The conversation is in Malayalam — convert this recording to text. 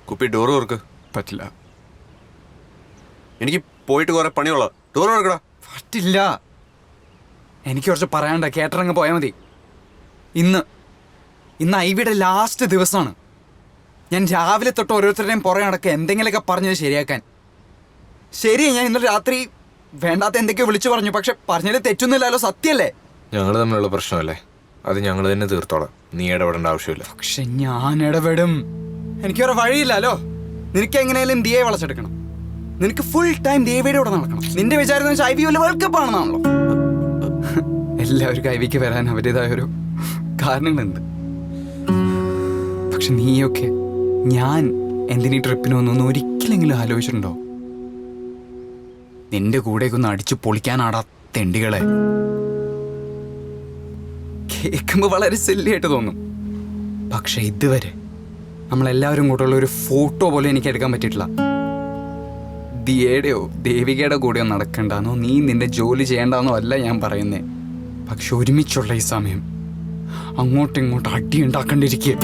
കുപ്പി ഡോറ് തുറക്ക്. പറ്റില്ല. എനിക്ക് പോയിട്ട് കുറെ പണിയുള്ള. ഡോറ് തുറക്കടാ. പറ്റില്ല. എനിക്ക് കുറച്ച് പറയാണ്ട, കേട്ടറങ്ങ് പോയാൽ മതി. ഇന്ന് ഐവിയുടെ ലാസ്റ്റ് ദിവസമാണ്. ഞാൻ രാവിലെ തൊട്ട് ഓരോരുത്തരുടെയും പുറകെ നടക്കുക എന്തെങ്കിലുമൊക്കെ പറഞ്ഞത് ശരിയാക്കാൻ. ശരി, ഞാൻ ഇന്നലെ രാത്രി വേണ്ടാത്ത എന്തൊക്കെയോ വിളിച്ചു പറഞ്ഞു. പക്ഷെ പറഞ്ഞതിൽ തെറ്റൊന്നുമില്ലല്ലോ, സത്യല്ലേ? ഞങ്ങൾ തമ്മിലുള്ള പ്രശ്നമല്ലേ, അത് ഞങ്ങൾ തന്നെ തീർത്തോളാം. നീ ഇടപെടേണ്ട ആവശ്യമില്ല. പക്ഷെ ഞാൻ ഇടപെടും. എനിക്ക് വേറെ വഴിയില്ലല്ലോ. നിനക്ക് എങ്ങനെയാലും ദിയെ വളച്ചെടുക്കണം. നിനക്ക് ഫുൾ ടൈം ദേവിയുടെ കൂടെ നടക്കണം. നിന്റെ വിചാരം ഐ വി വേൾഡ് കപ്പ് ആണെന്നാണല്ലോ. എല്ലാവർക്കും ഐ വിക്ക് വരാൻ അവരുടേതായൊരു കാരണങ്ങളുണ്ട്. പക്ഷെ നീയൊക്കെ ഞാൻ എന്തിനീ ട്രിപ്പിന് വന്നൊന്നും ഒരിക്കലെങ്കിലും ആലോചിച്ചിട്ടുണ്ടോ? നിന്റെ കൂടെയൊക്കെ ഒന്ന് അടിച്ചു പൊളിക്കാനാടാ തെണ്ടികളെ. കേൾക്കുമ്പോൾ വളരെ സില്ലിയായിട്ട് തോന്നും. പക്ഷെ ഇതുവരെ നമ്മളെല്ലാവരും കൂടെയുള്ള ഒരു ഫോട്ടോ പോലും എനിക്ക് എടുക്കാൻ പറ്റിയിട്ടില്ല. ദിയയുടെയോ ദേവികയുടെ കൂടെയോ നടക്കണ്ടെന്നോ നീ നിന്റെ ജോലി ചെയ്യേണ്ടെന്നോ അല്ല ഞാൻ പറയുന്നേ. പക്ഷെ ഒരുമിച്ചുള്ള ഈ സമയം അങ്ങോട്ടും ഇങ്ങോട്ടും അടി ഉണ്ടാക്കേണ്ടിയിരിക്കുക.